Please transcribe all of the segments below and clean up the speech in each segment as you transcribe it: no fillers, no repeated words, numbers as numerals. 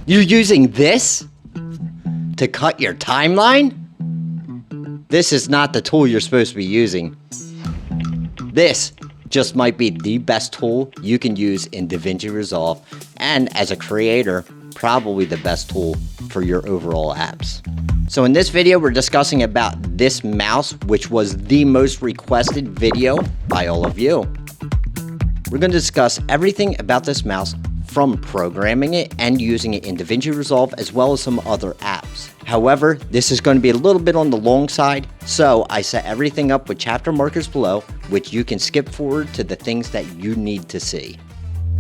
You're using this to cut your timeline? This is not the tool you're supposed to be using. This just might be the best tool you can use in DaVinci Resolve, and as a creator, probably the best tool for your overall apps. So in this video, we're discussing about this mouse, which was the most requested video by all of you. We're going to discuss everything about this mouse from programming it and using it in DaVinci Resolve, as well as some other apps. However, this is going to be a little bit on the long side, so I set everything up with chapter markers below, which you can skip forward to the things that you need to see.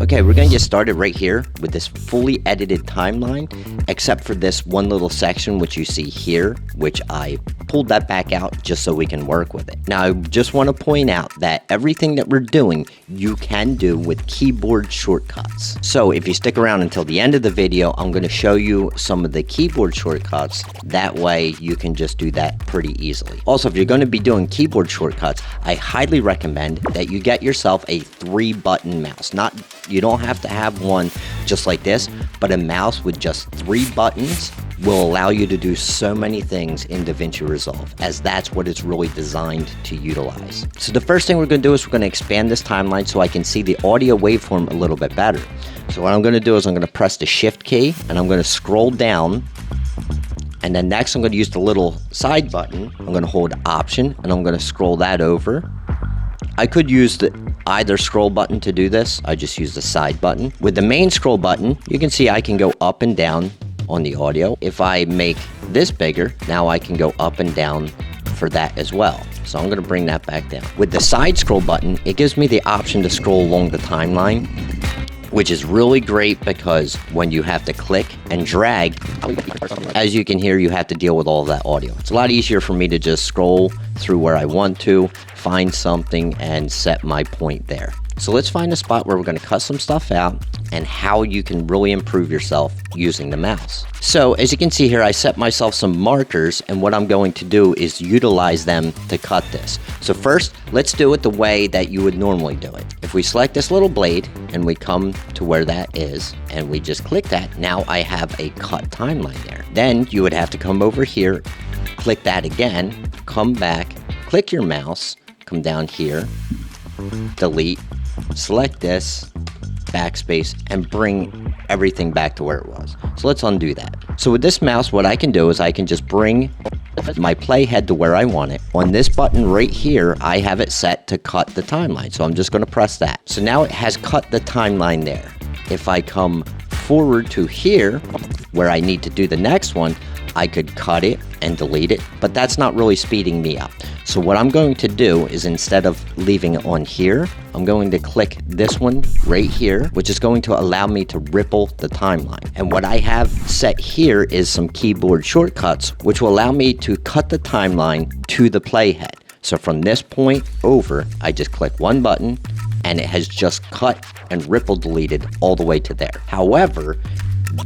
Okay, we're going to get started right here with this fully edited timeline, except for this one little section which you see here, which I pulled that back out just so we can work with it. Now, I just want to point out that everything that we're doing, you can do with keyboard shortcuts. So if you stick around until the end of the video, I'm going to show you some of the keyboard shortcuts. That way you can just do that pretty easily. Also, if you're going to be doing keyboard shortcuts, I highly recommend that you get yourself a 3-button mouse. You don't have to have one just like this, but a mouse with just 3 buttons will allow you to do so many things in DaVinci Resolve, as that's what it's really designed to utilize. So the first thing we're going to do is we're going to expand this timeline so I can see the audio waveform a little bit better. So what I'm going to do is I'm going to press the Shift key and I'm going to scroll down, and then next I'm going to use the little side button. I'm going to hold Option and I'm going to scroll that over. I could use either scroll button to do this. I just use the side button. With the main scroll button, you can see I can go up and down on the audio. If I make this bigger, now I can go up and down for that as well. So I'm going to bring that back down. With the side scroll button, it gives me the option to scroll along the timeline, which is really great because when you have to click and drag, as you can hear, you have to deal with all of that audio. It's a lot easier for me to just scroll through where I want to, find something, and set my point there. So let's find a spot where we're going to cut some stuff out and how you can really improve yourself using the mouse. So as you can see here, I set myself some markers, and what I'm going to do is utilize them to cut this. So first, let's do it the way that you would normally do it. If we select this little blade and we come to where that is and we just click that, now I have a cut timeline there. Then you would have to come over here, click that again, come back, click your mouse, come down here, delete, select this, backspace, and bring everything back to where it was. So let's undo that. So with this mouse, what I can do is I can just bring my playhead to where I want it. On this button right here, I have it set to cut the timeline. So I'm just going to press that. So now it has cut the timeline there. If I come forward to here, where I need to do the next one, I could cut it and delete it, but that's not really speeding me up. So what I'm going to do is, instead of leaving it on here, I'm going to click this one right here, which is going to allow me to ripple the timeline. And what I have set here is some keyboard shortcuts, which will allow me to cut the timeline to the playhead. So from this point over, I just click one button and it has just cut and ripple deleted all the way to there. However,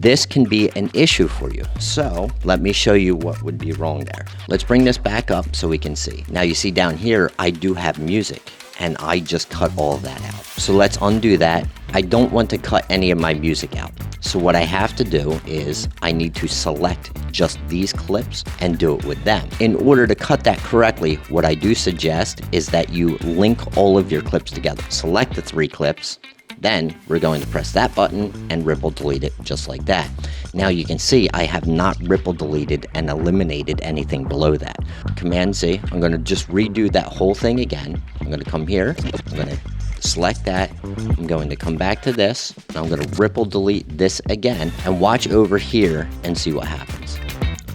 this can be an issue for you. So let me show you what would be wrong there. Let's bring this back up so we can see. Now you see down here, I do have music, and I just cut all of that out. So let's undo that. I don't want to cut any of my music out. So what I have to do is I need to select just these clips and do it with them. In order to cut that correctly, what I do suggest is that you link all of your clips together. Select the 3 clips. Then we're going to press that button and ripple delete it just like that. Now you can see I have not ripple deleted and eliminated anything below that. Command Z, I'm going to just redo that whole thing again. I'm going to come here, I'm going to select that, I'm going to come back to this, and I'm going to ripple delete this again, and watch over here and see what happens.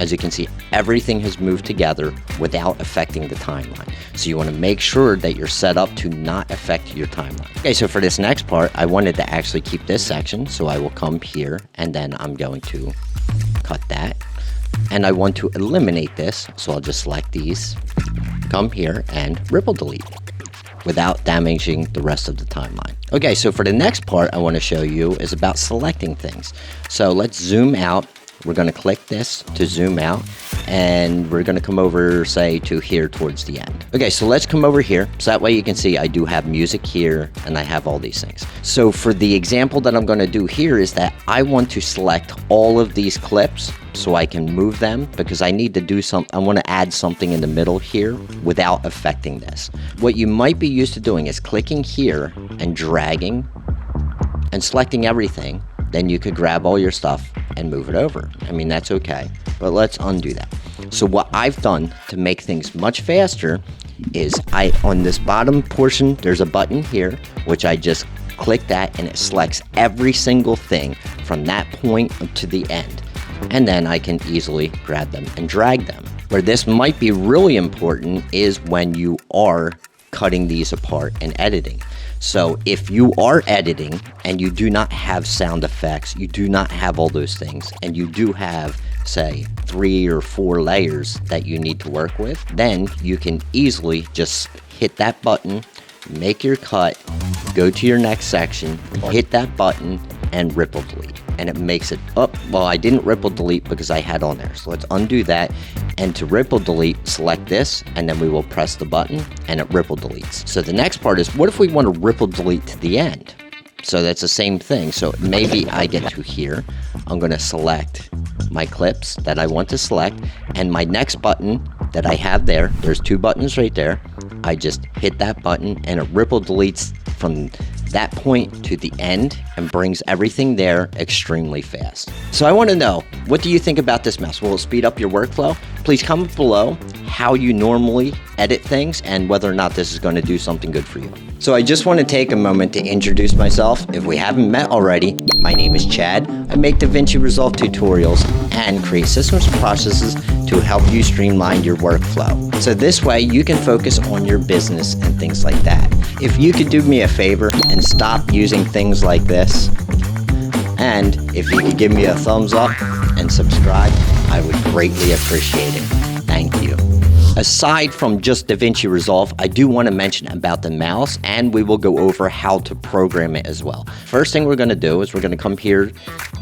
As you can see, everything has moved together without affecting the timeline. So you want to make sure that you're set up to not affect your timeline. Okay, so for this next part, I wanted to actually keep this section. So I will come here and then I'm going to cut that. And I want to eliminate this. So I'll just select these, come here and ripple delete without damaging the rest of the timeline. Okay, so for the next part I want to show you is about selecting things. So let's zoom out. We're going to click this to zoom out, and we're going to come over, say, to here towards the end. Okay, so let's come over here. So that way you can see I do have music here and I have all these things. So for the example that I'm going to do here is that I want to select all of these clips so I can move them, because I need to do something. I want to add something in the middle here without affecting this. What you might be used to doing is clicking here and dragging and selecting everything. Then you could grab all your stuff and move it over. I mean, that's okay, but let's undo that. So what I've done to make things much faster is on this bottom portion, there's a button here, which I just click that and it selects every single thing from that point to the end. And then I can easily grab them and drag them. Where this might be really important is when you are cutting these apart and editing. So if you are editing and you do not have sound effects, you do not have all those things, and you do have, say, 3 or 4 layers that you need to work with, then you can easily just hit that button, make your cut, go to your next section, hit that button, and ripple delete. And it makes it up. Well, I didn't ripple delete because I had on there. So let's undo that. And to ripple delete, select this, and then we will press the button and it ripple deletes. So the next part is, what if we want to ripple delete to the end? So that's the same thing. So maybe I get to here. I'm going to select my clips that I want to select, and my next button that I have there, there's 2 buttons right there. I just hit that button and it ripple deletes from that point to the end and brings everything there extremely fast. So I want to know, what do you think about this mouse? Will it speed up your workflow? Please comment below how you normally edit things and whether or not this is going to do something good for you. So I just want to take a moment to introduce myself. If we haven't met already, my name is Chad. I make DaVinci Resolve tutorials and create systems and processes to help you streamline your workflow. So this way you can focus on your business and things like that. If you could do me a favor and stop using things like this, and if you could give me a thumbs up and subscribe, I would greatly appreciate it. Thank you. Aside from just DaVinci Resolve, I do want to mention about the mouse, and we will go over how to program it as well. First thing we're going to do is we're going to come here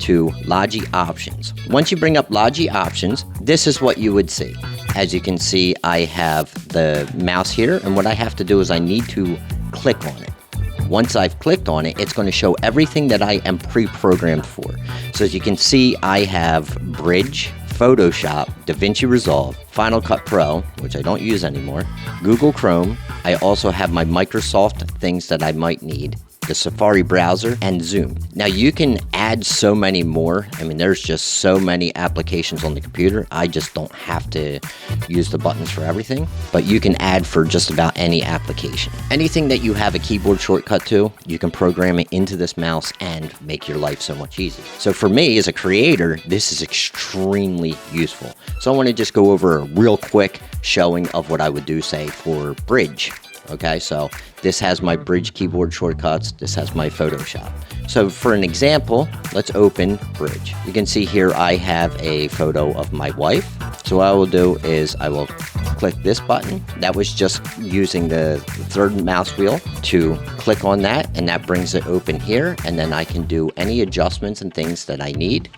to Logi Options. Once you bring up Logi Options, this is what you would see. As you can see, I have the mouse here, and what I have to do is I need to click on it. Once I've clicked on it, it's going to show everything that I am pre-programmed for. So as you can see, I have Bridge, Photoshop, DaVinci Resolve, Final Cut Pro, which I don't use anymore, Google Chrome. I also have my Microsoft things that I might need, the Safari browser, and Zoom. Now you can add so many more. I mean, there's just so many applications on the computer. I just don't have to use the buttons for everything, but you can add for just about any application. Anything that you have a keyboard shortcut to, you can program it into this mouse and make your life so much easier. So for me as a creator, this is extremely useful. So I want to just go over a real quick showing of what I would do, say, for Bridge. Okay, so this has my Bridge keyboard shortcuts. This has my Photoshop. So for an example, let's open Bridge. You can see here I have a photo of my wife. So what I will do is I will click this button. That was just using the third mouse wheel to click on that, and that brings it open here, and then I can do any adjustments and things that I need.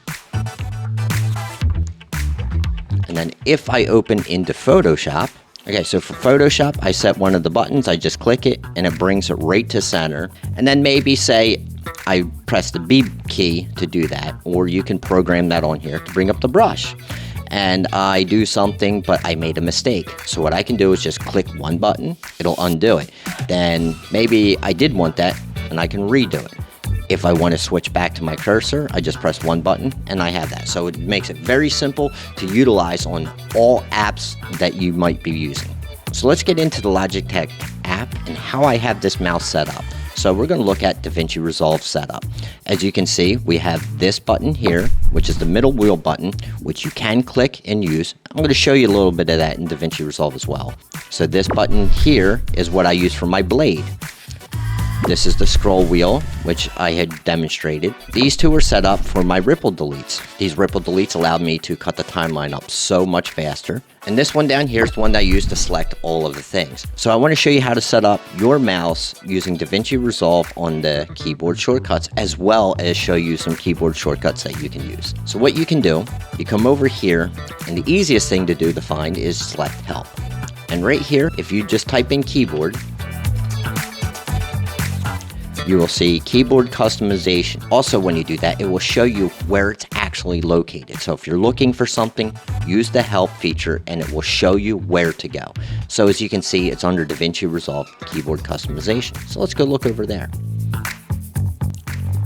And then if I open into Photoshop, okay, so for Photoshop, I set one of the buttons, I just click it, and it brings it right to center. And then maybe say I press the B key to do that, or you can program that on here to bring up the brush. And I do something, but I made a mistake. So what I can do is just click one button, it'll undo it. Then maybe I did want that, and I can redo it. If I want to switch back to my cursor, I just press one button and I have that. So it makes it very simple to utilize on all apps that you might be using. So let's get into the Logitech app and how I have this mouse set up. So we're going to look at DaVinci Resolve setup. As you can see, we have this button here, which is the middle wheel button, which you can click and use. I'm going to show you a little bit of that in DaVinci Resolve as well. So this button here is what I use for my blade. This is the scroll wheel, which I had demonstrated. These two were set up for my ripple deletes. These ripple deletes allowed me to cut the timeline up so much faster. And this one down here is the one that I use to select all of the things. So I want to show you how to set up your mouse using DaVinci Resolve on the keyboard shortcuts, as well as show you some keyboard shortcuts that you can use. So what you can do, you come over here, and the easiest thing to do to find is select help. And right here, if you just type in keyboard, you will see keyboard customization. Also, when you do that, it will show you where it's actually located. So if you're looking for something, use the help feature and it will show you where to go. So as you can see, it's under DaVinci Resolve keyboard customization. So let's go look over there.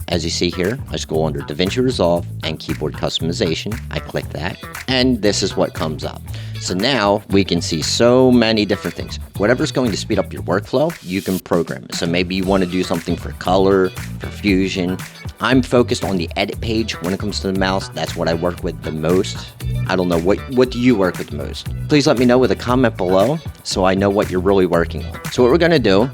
As you see here, I just go under DaVinci Resolve and keyboard customization. I click that and this is what comes up. So now we can see so many different things. Whatever's going to speed up your workflow, you can program it. So maybe you want to do something for color, for fusion. I'm focused on the edit page when it comes to the mouse. That's what I work with the most. I don't know, what do you work with the most? Please let me know with a comment below so I know what you're really working on. So what we're going to do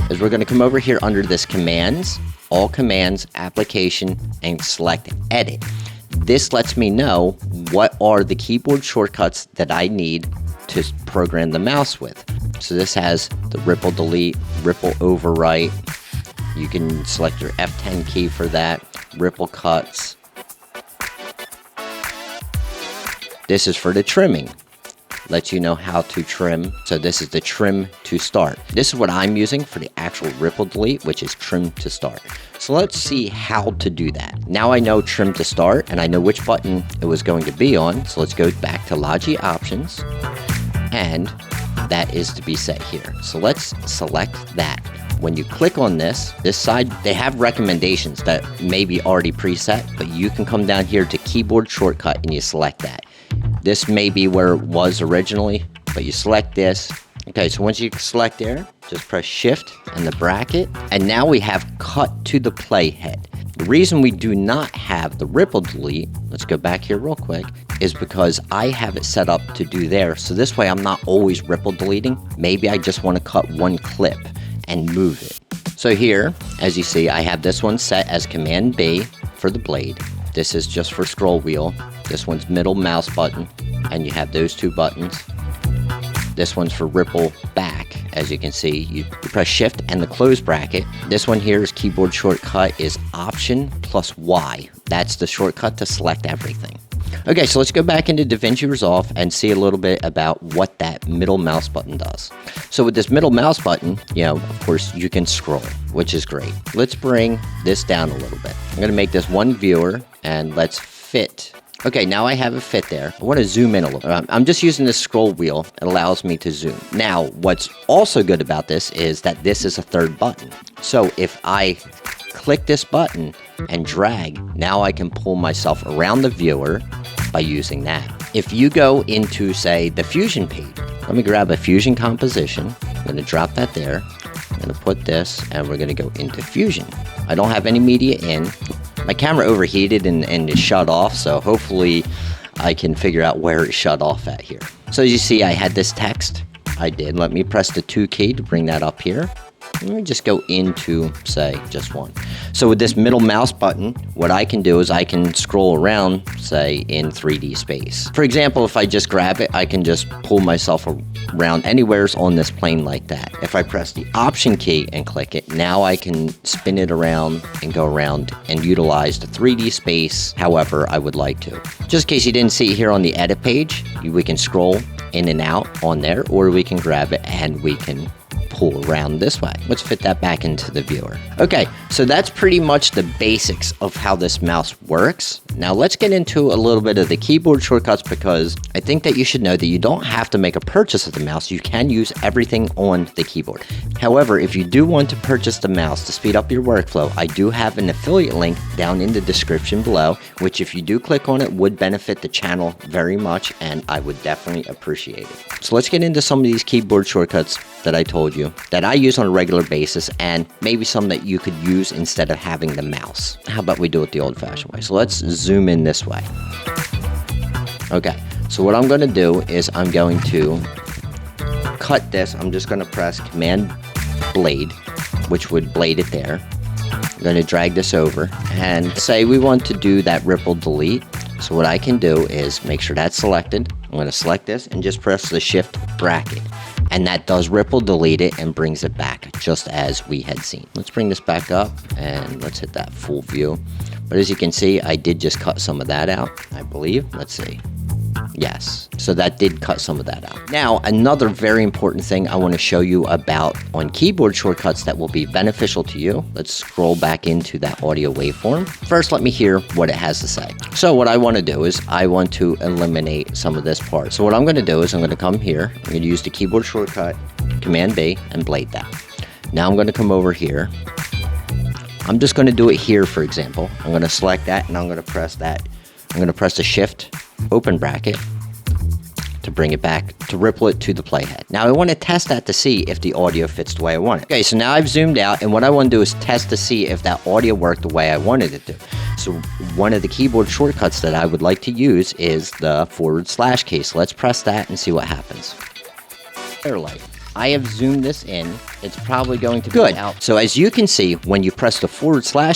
is we're going to come over here under this commands, all commands, application, and select edit. This lets me know what are the keyboard shortcuts that I need to program the mouse with. So this has the ripple delete, ripple overwrite. You can select your F10 key for that, ripple cuts. This is for the trimming. Lets you know how to trim. So this is the trim to start. This is what I'm using for the actual ripple delete, which is trim to start. So let's see how to do that. Now I know trim to start and I know which button it was going to be on. So let's go back to Logi options and that is to be set here. So let's select that. When you click on this side, they have recommendations that may be already preset, but you can come down here to keyboard shortcut and you select that. This may be where it was originally, but you select this. Okay, so once you select there, just press shift and the bracket. And now we have cut to the playhead. The reason we do not have the ripple delete, let's go back here real quick, is because I have it set up to do there. So this way I'm not always ripple deleting. Maybe I just want to cut one clip and move it. So here, as you see, I have this one set as Command B for the blade. This is just for scroll wheel. This one's middle mouse button, and you have those two buttons. This one's for ripple back. As you can see, you press shift and the close bracket. This one here is keyboard shortcut is Option plus Y. That's the shortcut to select everything. Okay, so let's go back into DaVinci Resolve and see a little bit about what that middle mouse button does. So with this middle mouse button, you know, of course, you can scroll, which is great. Let's bring this down a little bit. I'm going to make this one viewer and let's fit. Okay, now I have it fit there. I want to zoom in a little bit. I'm just using this scroll wheel. It allows me to zoom. Now, what's also good about this is that this is a third button. So if I click this button and drag, now I can pull myself around the viewer by using that. If you go into, say, the Fusion page, let me grab a Fusion composition. I'm going to drop that there. I'm going to put this, and we're going to go into Fusion. I don't have any media in. My camera overheated and it shut off, so hopefully I can figure out where it shut off at here. So as you see, I had this text. I did. Let me press the 2 key to bring that up here. Let me just go into, say, just one. So with this middle mouse button, what I can do is I can scroll around, say, in 3D space. For example, if I just grab it, I can just pull myself around anywhere on this plane like that. If I press the Option key and click it, now I can spin it around and go around and utilize the 3D space however I would like to. Just in case you didn't see it here on the edit page, we can scroll in and out on there, or we can grab it and we can pull around this way. Let's fit that back into the viewer. Okay, so that's pretty much the basics of how this mouse works. Now let's get into a little bit of the keyboard shortcuts, because I think that you should know that you don't have to make a purchase of the mouse. You can use everything on the keyboard. However, if you do want to purchase the mouse to speed up your workflow, I do have an affiliate link down in the description below, which if you do click on it would benefit the channel very much, and I would definitely appreciate it. So let's get into some of these keyboard shortcuts that I told you that I use on a regular basis, and maybe some that you could use instead of having the mouse. How about we do it the old-fashioned way? So let's zoom in this way. Okay, so what I'm going to do is I'm going to cut this. I'm just going to press Command Blade which would blade it there. I'm going to drag this over and say we want to do that ripple delete. So what I can do is make sure that's selected. I'm going to select this and just press the shift bracket. And that does ripple delete it and brings it back just as we had seen. Let's bring this back up and let's hit that full view. But as you can see, I did just cut some of that out, I believe. Let's see. Yes, so that did cut some of that out. Now, another very important thing I want to show you about on keyboard shortcuts that will be beneficial to you. Let's scroll back into that audio waveform. First, let me hear what it has to say. So what I want to do is I want to eliminate some of this part. So what I'm going to do is I'm going to come here. I'm going to use the keyboard shortcut, Command B, and blade that. Now I'm going to come over here. I'm just going to do it here, for example. I'm going to select that and I'm going to press that. I'm going to press the shift open bracket to bring it back, to ripple it to the playhead. Now I want to test that to see if the audio fits the way I want it. Okay, so now I've zoomed out and what I want to do is test to see if that audio worked the way I wanted it to. So one of the keyboard shortcuts that I would like to use is the / key. So let's press that and see what happens. Light. I have zoomed this in. It's probably going to be good. So as you can see, when you press the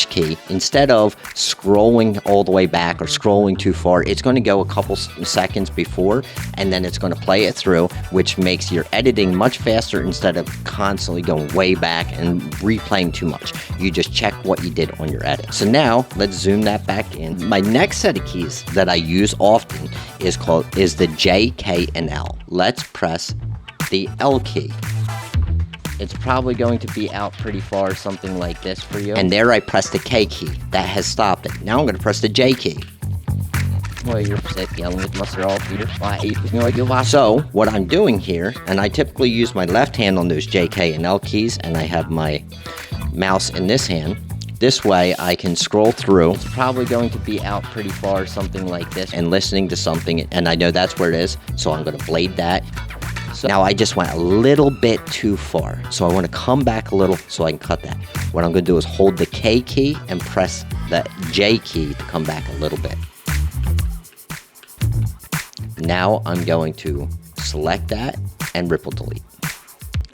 / key, instead of scrolling all the way back or scrolling too far, it's going to go a couple seconds before, and then it's going to play it through, which makes your editing much faster instead of constantly going way back and replaying too much. You just check what you did on your edit. So now let's zoom that back in. My next set of keys that I use often is the J, K, and L. Let's press the L key. It's probably going to be out pretty far, something like this for you. And there I press the K key. That has stopped it. Now I'm going to press the J key. Well, you're yelling at Mr. All Peter. So what I'm doing here, and I typically use my left hand on those J, K, and L keys, and I have my mouse in this hand. This way I can scroll through. It's probably going to be out pretty far, something like this, and listening to something, and I know that's where it is, so I'm going to blade that. So now I just went a little bit too far, so I want to come back a little so I can cut that. What I'm going to do is hold the K key and press the J key to come back a little bit. Now I'm going to select that and ripple delete.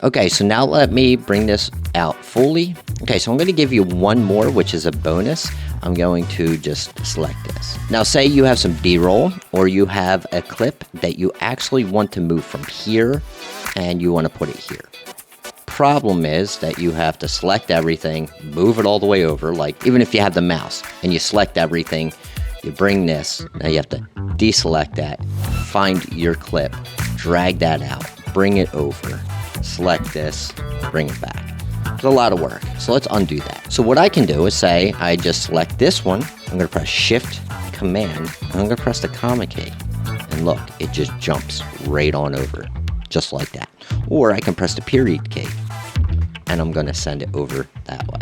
Okay, so now let me bring this out fully. Okay, so I'm going to give you one more, which is a bonus. I'm going to just select this. Now say you have some B-roll or you have a clip that you actually want to move from here and you want to put it here. Problem is that you have to select everything, move it all the way over, like even if you have the mouse and you select everything, you bring this, now you have to deselect that, find your clip, drag that out, bring it over, select this, bring it back. It's a lot of work, so let's undo that. So what I can do is say I just select this one, I'm going to press Shift, Command, and I'm going to press the comma key. And look, it just jumps right on over, just like that. Or I can press the period key, and I'm going to send it over that way.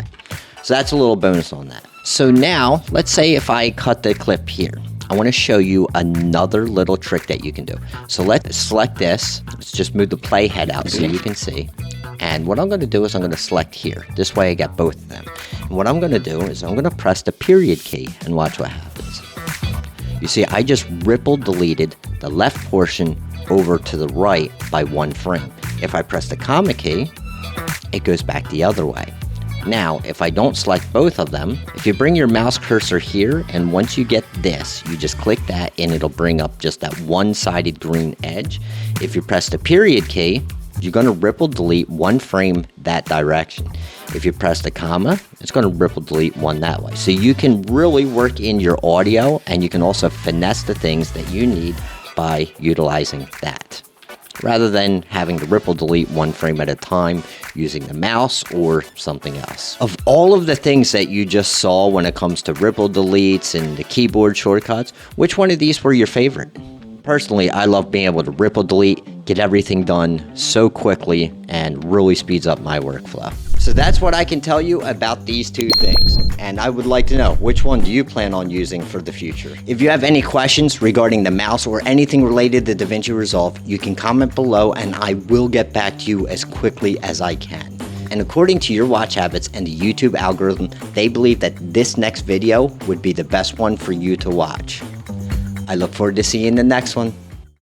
So that's a little bonus on that. So now, let's say if I cut the clip here. I want to show you another little trick that you can do. So let's select this. Let's just move the playhead out so you can see. And what I'm going to do is I'm going to select here. This way I got both of them. And what I'm going to do is I'm going to press the period key and watch what happens. You see, I just ripple deleted the left portion over to the right by 1 frame. If I press the comma key, it goes back the other way. Now, if I don't select both of them, if you bring your mouse cursor here, and once you get this, you just click that and it'll bring up just that one-sided green edge. If you press the period key, you're going to ripple delete 1 frame that direction. If you press the comma, it's going to ripple delete 1 that way. So you can really work in your audio, and you can also finesse the things that you need by utilizing that, rather than having to ripple delete 1 frame at a time using the mouse or something else. Of all of the things that you just saw when it comes to ripple deletes and the keyboard shortcuts, which one of these were your favorite? Personally, I love being able to ripple delete, get everything done so quickly, and really speeds up my workflow. So that's what I can tell you about these two things, and I would like to know, which one do you plan on using for the future? If you have any questions regarding the mouse or anything related to DaVinci Resolve, you can comment below and I will get back to you as quickly as I can. And according to your watch habits and the YouTube algorithm, they believe that this next video would be the best one for you to watch. I look forward to seeing you in the next one.